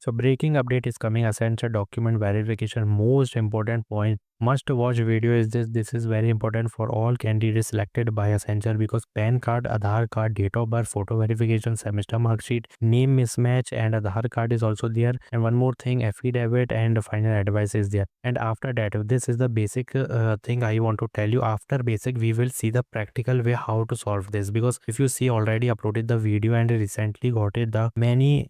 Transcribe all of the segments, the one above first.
So breaking update is coming. Essential document verification. Most important point. Must watch video is this. This is very important for all candidates selected by Accenture because PAN card, Aadhaar card, date of birth, photo verification, semester mark sheet, name mismatch, and Aadhaar card is also there. And one more thing, affidavit and final advice is there. And after that, this is the basic thing I want to tell you. After basic, we will see the practical way how to solve this, because if you see already uploaded the video and recently got it the many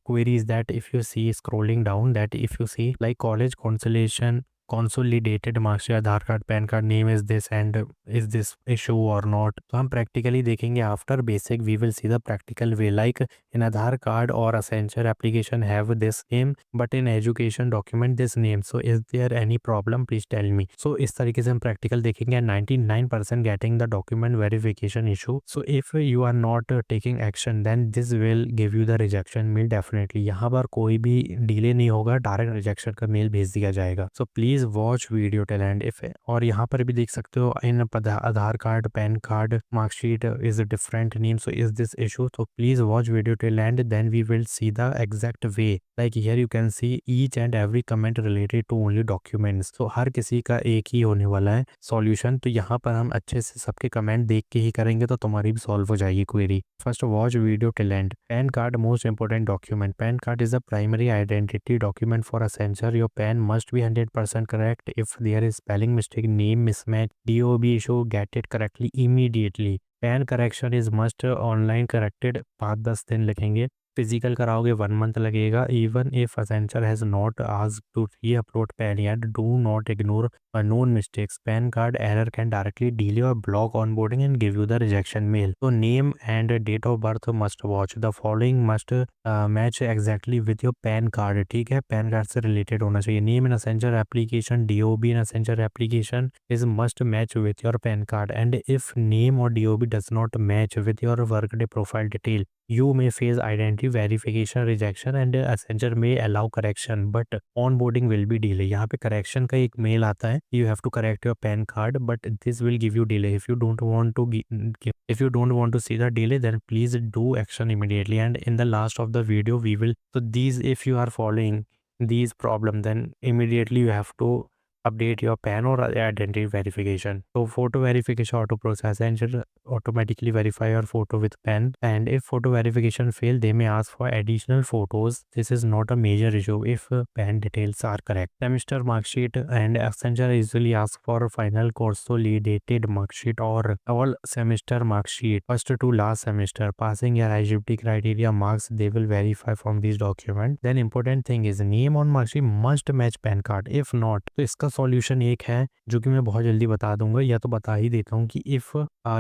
queries that if you see scrolling down, that if you see like college consolation consolidated marksheet Aadhaar card PAN card name is this and is this issue or not, तो हम practically देखेंगे. After basic we will see the practical way like in Aadhaar card or असेंचर application have this name but in education document this name, so is there any problem please tell me. सो इस तरीके से हम practical देखेंगे. 99% getting the document verification issue. So if you are not taking action then this will give you the rejection mail definitely. यहाँ पर कोई भी डिले नहीं होगा, डायरेक्ट रिजेक्शन का मेल भेज दिया जाएगा. So please watch video till end. If और यहाँ पर भी देख सकते हो in Aadhaar card PAN card marksheet is different name, so is this issue. तो please watch video till end then we will see the exact way. Like here you can see each and every comment related to only documents. तो हर किसी का एक ही होने वाला है solution. तो यहाँ पर हम अच्छे से सबके कमेंट देख के ही करेंगे तो तुम्हारी भी सॉल्व हो जाएगी query. First watch video till and. Pan card most important document. Pan card is a primary identity document for Accenture. Your PAN must be 100% correct. If there is spelling mistake, name mismatch, DOB issue, get it correctly immediately. PAN correction is must online corrected. 5-10 दिन लगेंगे. Physical कराओगे 1 month लगेगा. Even if Accenture has not asked to re upload PAN yet, do not ignore known mistakes. PAN card error can directly delay or block onboarding and give you the rejection mail. So name and date of birth must watch. The following must match exactly with your PAN card. ठीक है, pan card से related होना चाहिए. Name in Accenture application, DOB in Accenture application is must match with your pan card. And if name और DOB does not match with your work day profile detail, you may face identity verification rejection and Accenture may allow correction but onboarding will be delay. यहाँ पे correction का एक mail आता है, you have to correct your PAN card but this will give you delay. If you don't want to if you don't want to see the delay then please do action immediately. And in the last of the video we will, so these if you are following these problem then immediately you have to update your PAN or identity verification. So photo verification auto process and should automatically verify your photo with PAN. And if photo verification fail, they may ask for additional photos. This is not a major issue if PAN details are correct. Semester mark sheet and Accenture usually ask for final consolidated mark sheet or all semester mark sheet first to last semester. Passing your eligibility criteria marks they will verify from these documents. Then important thing is name on mark sheet must match PAN card. If not, तो इसका solution एक है जो कि मैं बहुत जल्दी बता दूंगा, या तो बता ही देता हूँ कि if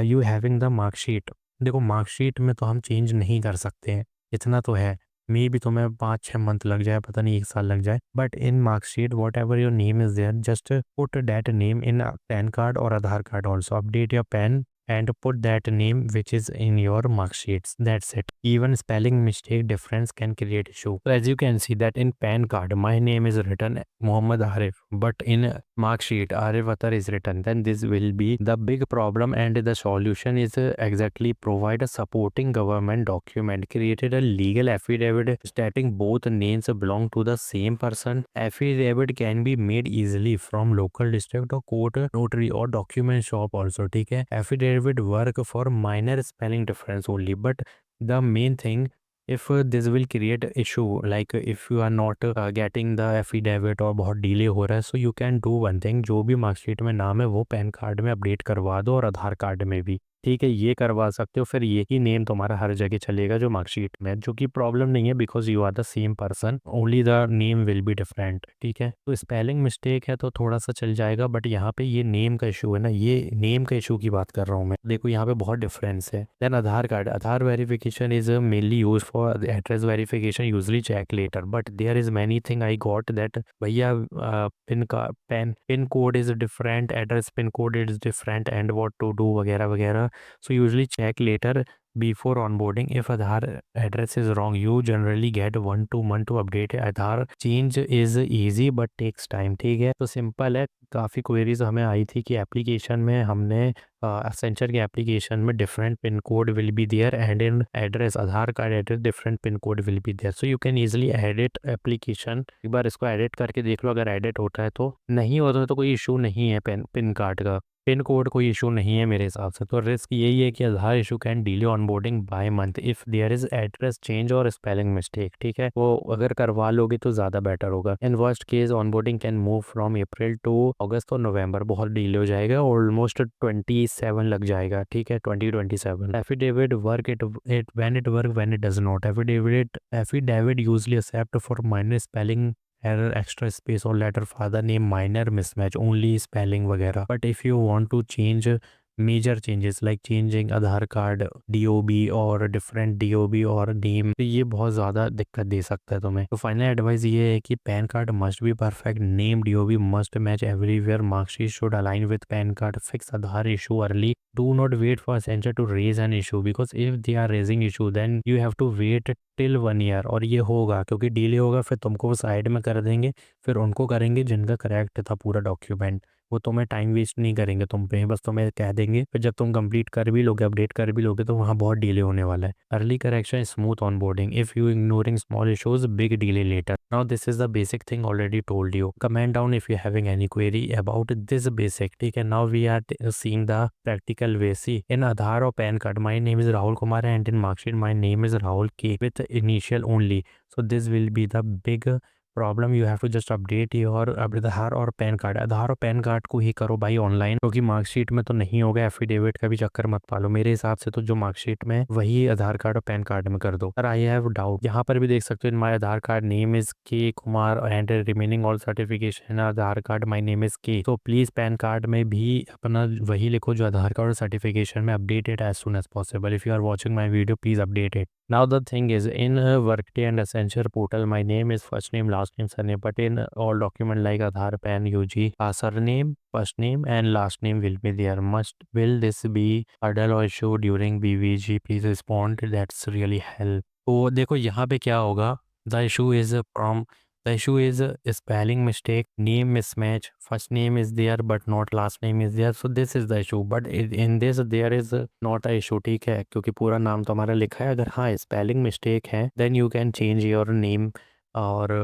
you having the marksheet. देखो मार्कशीट में तो हम चेंज नहीं कर सकते हैं, इतना तो है. मे भी तुम्हें 5-6 मंथ लग जाए, पता नहीं 1 साल लग जाए, but in marksheet whatever your name is there just put that name in PAN card or Aadhaar card also. Update your PAN and put that name which is in your mark sheets. That's it. Even spelling mistake difference can create issue. So as you can see that in PAN card my name is written Muhammad Arif, but in mark sheet Arif Atar is written. Then this will be the big problem and the solution is exactly provide a supporting government document. Created a legal affidavit stating both names belong to the same person. Affidavit can be made easily from local district or court notary or document shop also. ठीक है, affidavit work for minor spelling difference only, but the main thing if this will create issue like if you are not getting the affidavit और बहुत delay हो रहा है, so you can do one thing. जो भी marksheet में नाम है वो पैन कार्ड में अपडेट करवा दो और आधार कार्ड में भी. ठीक है, ये करवा सकते हो. फिर ये ही नेम तुम्हारा हर जगह चलेगा जो मार्कशीट में, जो कि प्रॉब्लम नहीं है because you are the same person, only the name will be different. ठीक है, तो स्पेलिंग मिस्टेक है तो थोड़ा सा चल जाएगा, बट यहाँ पे ये नेम का इशू है ना, ये नेम का इशू की बात कर रहा हूँ मैं. देखो यहाँ पे बहुत डिफरेंस है. Then Aadhaar card, Aadhaar verification is mainly use for address verification, usually check later, but there is many thing I got that भैया pin code is different, address pin code is different and what to do वगैरह वगैरह. So usually check later. before onboarding. If Aadhaar address is wrong, you generally get 1 to 2 month to update it. Aadhaar change is easy but takes time. ठीक है, तो simple है। काफ़ी queries हमें आई थी कि एप्लीकेशन में हमने एसेंचर के एप्लीकेशन में different pin code will be there and in address Aadhaar card address different pin code will be there, so you can easily edit application. एक बार इसको एडिट करके देख लो, अगर एडिट होता है तो, नहीं होता तो कोई इशू नहीं है। पिन कार्ड का पिन कोड कोई इशू नहीं है मेरे हिसाब से। तो रिस्क यही है कि Aadhaar issue can delay onboarding by month if there is address change और स्पेलिंग मिस्टेक। ठीक है, वो अगर करवा लोगे तो ज़्यादा बेटर होगा। In worst case onboarding can move from April to August और नवंबर, बहुत डिले हो जाएगा, ऑलमोस्ट 27 लग जाएगा। ठीक है, 2027। Affidavit work it when it work when it does not. Affidavit usually except for minor spelling error, extra space or letter, father name, minor mismatch, only spelling वगैरह। but if you want to change major changes like changing Aadhaar card DOB और different DOB और name, तो ये बहुत ज़्यादा दिक्कत दे सकता है तुम्हें। तो फाइनल एडवाइस ये है कि PAN card must be perfect, name DOB must match everywhere, marksheet should align with PAN card, fix Aadhaar issue early, do not wait for Accenture to raise an issue because if they are raising issue then you have to wait till 1 year. और ये होगा क्योंकि delay होगा, फिर तुमको वो side में कर देंगे, फिर उनको करेंगे जिनका करेक्ट था पूरा डॉक्यूमेंट। वो तुम्हें टाइम वेस्ट नहीं करेंगे तुम पे, बस तुम्हें कह देंगे, फिर जब तुम कंप्लीट कर भी लोगे, अपडेट कर भी लोगे, तो वहाँ बहुत डिले होने वाला है। Early correction, smooth onboarding, if you ignoring small issues, big delay later. Now this is the basic thing already told you. Comment down if you having any query about this basic. ठीक है, now we are seeing the practical way. See in Aadhaar और PAN card my name is Rahul Kumar and in marksheet my name is Rahul K with initial only, so this will be the big problem. You have to just update your Aadhaar और PAN card. आधार और PAN card को ही करो भाई online, क्योंकि marksheet में तो नहीं होगा। एफिडेविट का भी चक्कर मत पालो, मेरे हिसाब से तो जो मार्कशीट में वही आधार कार्ड और पैन कार्ड में कर दो। सर आई हैव डाउट, यहाँ पर भी देख सकते हो, इन माई आधार कार्ड नेम इज के Kumar and remaining all certification Aadhaar card my name is के, तो प्लीज पैन कार्ड में भी अपना वही लिखो जो आधार कार्ड और सर्टिफिकेशन में, update it as soon as possible. If you are watching my video please update it. Now the thing is, in Workday and Accenture portal, my name is first name, last name, surname. But in all document like Aadhaar, PAN, UG, surname, first name, and last name will be there. Will this be hurdle or issue during BVG? Please respond. That's really help. तो देखो यहाँ पे क्या होगा, the issue is from the issue is a spelling mistake, name mismatch, first name is there but not last name is there, so this is the issue. But in this there is not a issue। ठीक है, क्योंकि पूरा नाम तो हमारा लिखा है। अगर हाँ स्पेलिंग मिस्टेक है then you can change your name और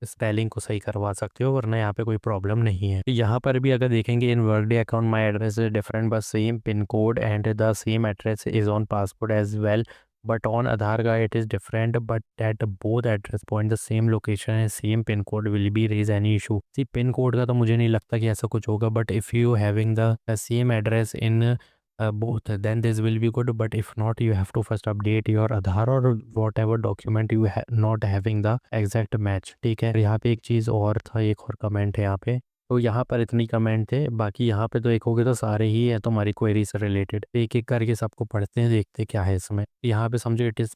स्पेलिंग को सही करवा सकते हो, वरना यहाँ पे कोई प्रॉब्लम नहीं है। यहाँ पर भी अगर देखेंगे, in Workday account my address is different but same pin code and the same address is on passport as well, but on Aadhaar card it is different, but at both address point the same location and same pin code will be raise any issue। see pin code का तो मुझे नहीं लगता कि ऐसा कुछ होगा, but if you having the same address in both then this will be good, but if not you have to first update your Aadhaar or whatever document you not having the exact match। ठीक है, यहाँ पे एक चीज़ और था, एक और comment है यहाँ पे। तो यहाँ पर इतनी कमेंट थे, बाकी यहाँ पे तो देखोगे तो सारे ही है तुम्हारी क्वेरी से रिलेटेड। एक एक करके सबको पढ़ते हैं, देखते क्या है इसमें। यहाँ पे समझो, it is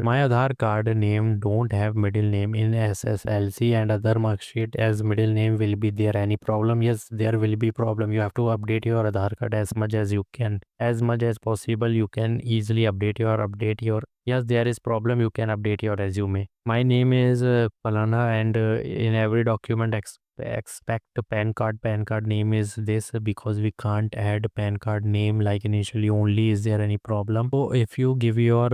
my Aadhaar card name don't have middle name in SSLC and other marksheet as middle name will be there any problem? Yes there will be problem. You have to update your Aadhaar card as much as you can, as much as possible you can easily update your yes there is problem, you can update your resume। my name is Palana and in every document expect pan card name is this, because we can't add pan card name like initially only। is there any problem? so if you give your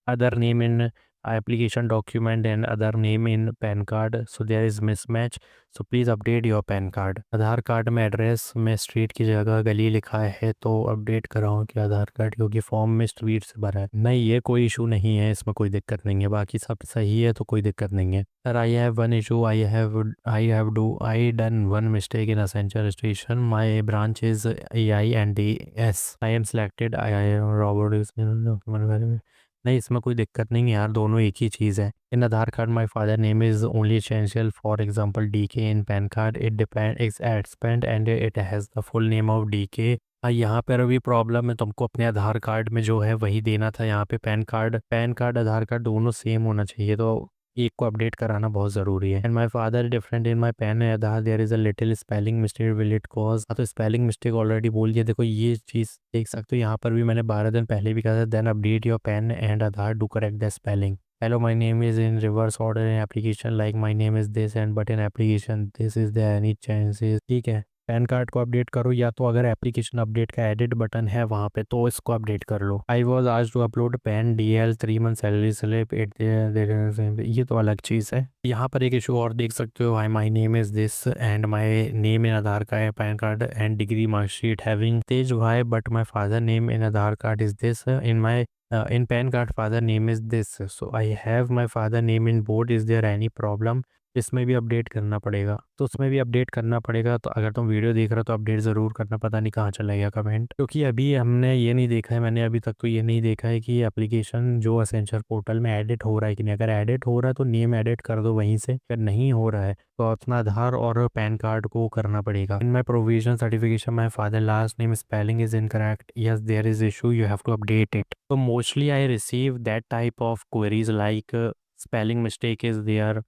other name in application document and other name in pan card, so there is mismatch, so please update your pan card। Aadhaar card में address में street की जगह गली लिखा है तो update कराओ कि आधार कार्ड, क्योंकि फॉर्म में स्ट्रीट से भरा है। नहीं, ये कोई इशू नहीं है, इसमें कोई दिक्कत नहीं है, बाकी सब सही है तो कोई दिक्कत नहीं है। Sir I have one issue, I done one mistake in Accenture station, my branch is AINDS, I am selected, I am Robert. नहीं, इसमें कोई दिक्कत नहीं है यार, दोनों एक ही चीज़ है। In Aadhaar card my father name is only essential, for example DK। In PAN card it depend it's expand and it has the full name of DK। यहाँ पर अभी प्रॉब्लम है, तुमको अपने आधार कार्ड में जो है वही देना था। यहाँ पे पैन कार्ड आधार कार्ड दोनों सेम होना चाहिए, तो एक को अपडेट कराना बहुत ज़रूरी है। And my father different in my PAN and Aadhaar there is a little spelling mistake will it cause. हाँ, तो स्पेलिंग मिस्टेक ऑलरेडी बोल दिया। देखो ये चीज़ देख सकते हो यहाँ पर भी मैंने 12 दिन पहले भी कहा था, then update your PAN and Aadhaar to correct the spelling. Hello, my name is in reverse order in application like my name is this and but in application this is there any chances। ठीक है, pan card को update करो, या तो अगर application update का edit button है वहाँ पे तो इसको अपडेट कर लो। आई वॉज आज to upload PAN DL 3 month salary slip ये तो अलग चीज़ है। यहाँ पर एक इशू और देख सकते हो, I my name is this and my name in Aadhaar card PAN card and degree marksheet having Tej Y but my father name in Aadhaar card is this in my in PAN card father name is this, so I have my father name in board, is there any problem? इसमें भी update करना पड़ेगा, तो उसमें भी update करना पड़ेगा। तो अगर तुम वीडियो देख रहे हो तो अपडेट ज़रूर करना, पता नहीं कहाँ चला गया कमेंट, क्योंकि अभी हमने ये नहीं देखा है, मैंने अभी तक तो ये नहीं देखा है कि एप्लीकेशन जो असेंचर पोर्टल में एडिट हो रहा है कि नहीं। अगर एडिट हो रहा है तो नेम एडिट कर दो वहीं से, अगर नहीं हो रहा है तो अपना आधार और पैन कार्ड को करना पड़ेगा। In my provision certification my father last name spelling is incorrect, yes there is issue you have to update it. तो mostly I receive that type of queries like spelling mistake is there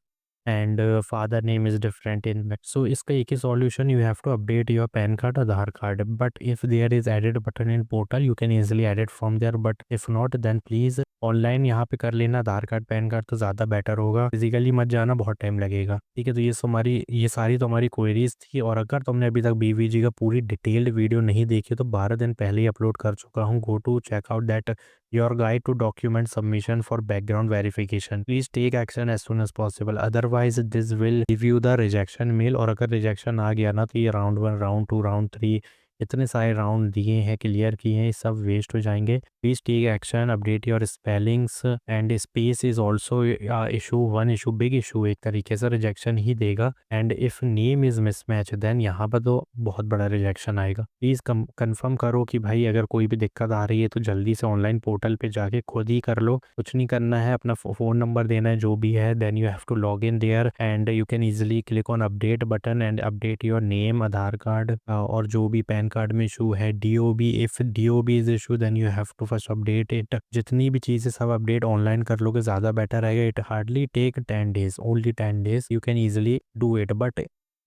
and father name is different in that. So इसका एक ही solution, you have to update your PAN card Aadhaar card, but if there is edit button in portal you can easily edit from there, but if not then please online यहाँ पे कर लेना। आधार card PAN card तो ज़्यादा better होगा, physically मत जाना, बहुत टाइम लगेगा। ठीक है, तो ये सारी तो हमारी क्वेरीज थी। और अगर तुमने अभी तक BVG का पूरी डिटेल्ड वीडियो नहीं देखी तो 12 दिन पहले ही अपलोड कर चुका हूँ। Go to check out that your guide to document submission for background verification, please take action as soon as possible, otherwise this will give you the rejection mail. और अगर रिजेक्शन आ गया ना तो ये राउंड 1 राउंड 2 राउंड 3 इतने सारे round दिए हैं, क्लियर किए हैं, सब वेस्ट हो जाएंगे। Please take action, update your spellings and space is also issue, one issue, big issue, एक तरीके से रिजेक्शन ही देगा। And if name is mismatch then यहाँ पर तो बहुत बड़ा रिजेक्शन आएगा। प्लीज कंफर्म करो कि भाई अगर कोई भी दिक्कत आ रही है तो जल्दी से ऑनलाइन पोर्टल पे जाके खुद ही कर लो, कुछ नहीं करना है, अपना फ़ोन नंबर देना है जो भी है, then you have to log in there and you can easily click on update button and update your name, Aadhaar card और जो भी पैन कार्ड में इशू है, DOB, if DOB is issue then you have to first update it. जितनी भी चीज़ें सब update online कर लोगे ज़्यादा बेटर रहेगा। It hardly take 10 days, only 10 days you can easily do it, but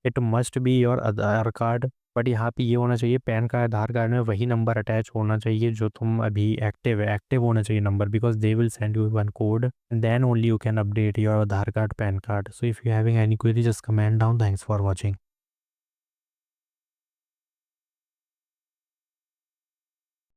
it must be your Aadhaar card. But यहाँ पे ये होना चाहिए पैन कार्ड आधार कार्ड में वही नंबर अटैच होना चाहिए जो तुम अभी एक्टिव है, एक्टिव होना चाहिए number, because they will send you one code and then only you can update your Aadhaar card PAN card. So if you having any query just comment down. Thanks for watching.